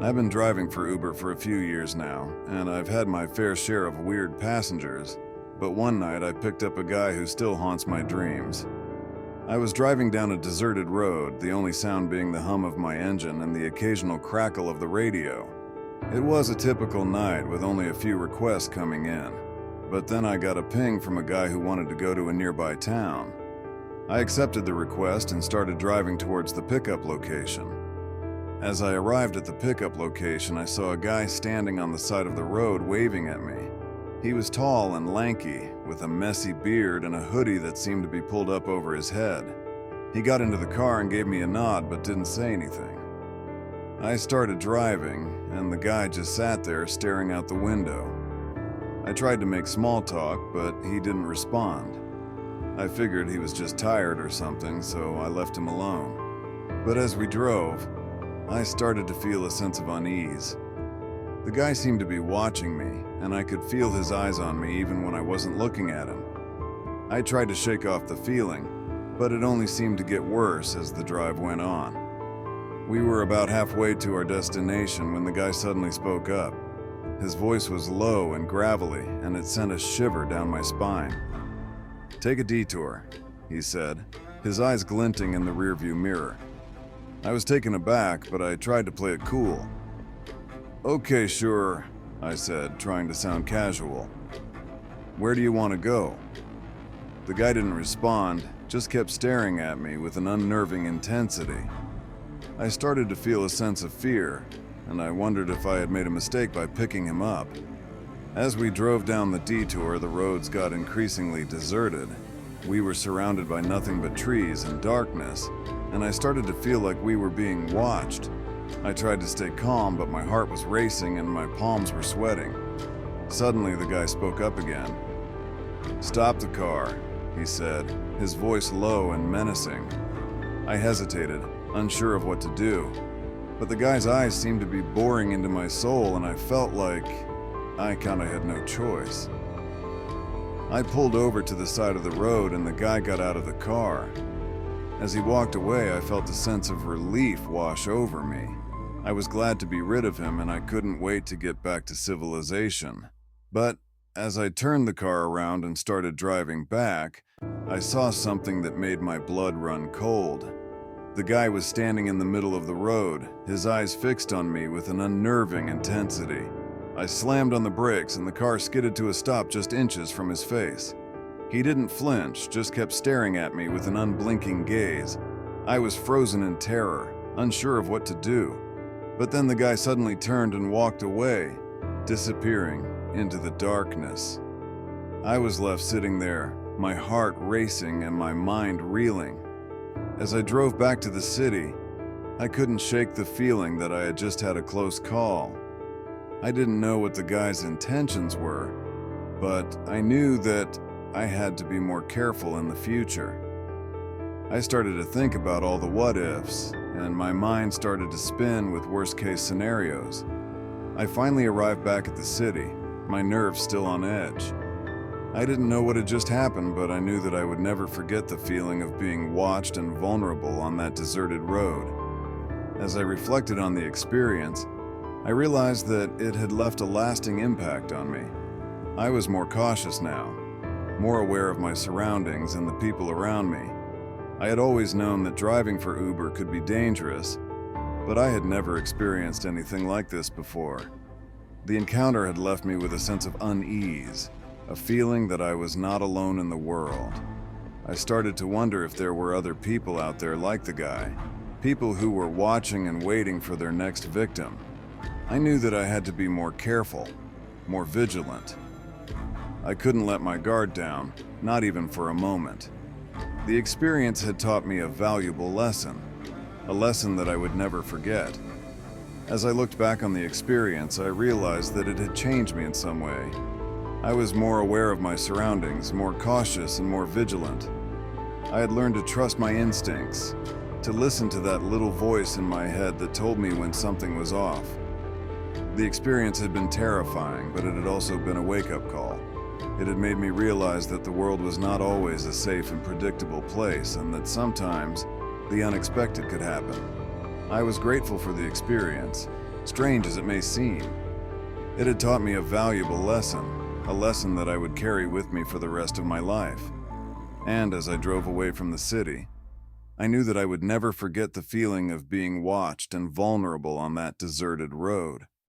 I've been driving for Uber for a few years now, and I've had my fair share of weird passengers, but one night I picked up a guy who still haunts my dreams. I was driving down a deserted road, the only sound being the hum of my engine and the occasional crackle of the radio. It was a typical night with only a few requests coming in, but then I got a ping from a guy who wanted to go to a nearby town. I accepted the request and started driving towards the pickup location. As I arrived at the pickup location, I saw a guy standing on the side of the road waving at me. He was tall and lanky, with a messy beard and a hoodie that seemed to be pulled up over his head. He got into the car and gave me a nod but didn't say anything. I started driving, and the guy just sat there staring out the window. I tried to make small talk, but he didn't respond. I figured he was just tired or something, so I left him alone. But as we drove, I started to feel a sense of unease. The guy seemed to be watching me, and I could feel his eyes on me even when I wasn't looking at him. I tried to shake off the feeling, but it only seemed to get worse as the drive went on. We were about halfway to our destination when the guy suddenly spoke up. His voice was low and gravelly, and it sent a shiver down my spine. "Take a detour," he said, his eyes glinting in the rearview mirror. I was taken aback, but I tried to play it cool. "Okay, sure," I said, trying to sound casual. "Where do you want to go?" The guy didn't respond, just kept staring at me with an unnerving intensity. I started to feel a sense of fear, and I wondered if I had made a mistake by picking him up. As we drove down the detour, the roads got increasingly deserted. We were surrounded by nothing but trees and darkness, and I started to feel like we were being watched. I tried to stay calm, but my heart was racing and my palms were sweating. Suddenly, the guy spoke up again. "Stop the car," he said, his voice low and menacing. I hesitated, unsure of what to do, but the guy's eyes seemed to be boring into my soul, and I felt like I kinda had no choice. I pulled over to the side of the road and the guy got out of the car. As he walked away, I felt a sense of relief wash over me. I was glad to be rid of him, and I couldn't wait to get back to civilization. But as I turned the car around and started driving back, I saw something that made my blood run cold. The guy was standing in the middle of the road, his eyes fixed on me with an unnerving intensity. I slammed on the brakes and the car skidded to a stop just inches from his face. He didn't flinch, just kept staring at me with an unblinking gaze. I was frozen in terror, unsure of what to do. But then the guy suddenly turned and walked away, disappearing into the darkness. I was left sitting there, my heart racing and my mind reeling. As I drove back to the city, I couldn't shake the feeling that I had just had a close call. I didn't know what the guy's intentions were, but I knew that I had to be more careful in the future. I started to think about all the what-ifs, and my mind started to spin with worst-case scenarios. I finally arrived back at the city, my nerves still on edge. I didn't know what had just happened, but I knew that I would never forget the feeling of being watched and vulnerable on that deserted road. As I reflected on the experience, I realized that it had left a lasting impact on me. I was more cautious now, more aware of my surroundings and the people around me. I had always known that driving for Uber could be dangerous, but I had never experienced anything like this before. The encounter had left me with a sense of unease, a feeling that I was not alone in the world. I started to wonder if there were other people out there like the guy, people who were watching and waiting for their next victim. I knew that I had to be more careful, more vigilant. I couldn't let my guard down, not even for a moment. The experience had taught me a valuable lesson, a lesson that I would never forget. As I looked back on the experience, I realized that it had changed me in some way. I was more aware of my surroundings, more cautious and more vigilant. I had learned to trust my instincts, to listen to that little voice in my head that told me when something was off. The experience had been terrifying, but it had also been a wake-up call. It had made me realize that the world was not always a safe and predictable place, and that sometimes the unexpected could happen. I was grateful for the experience, strange as it may seem. It had taught me a valuable lesson, a lesson that I would carry with me for the rest of my life. And as I drove away from the city, I knew that I would never forget the feeling of being watched and vulnerable on that deserted road.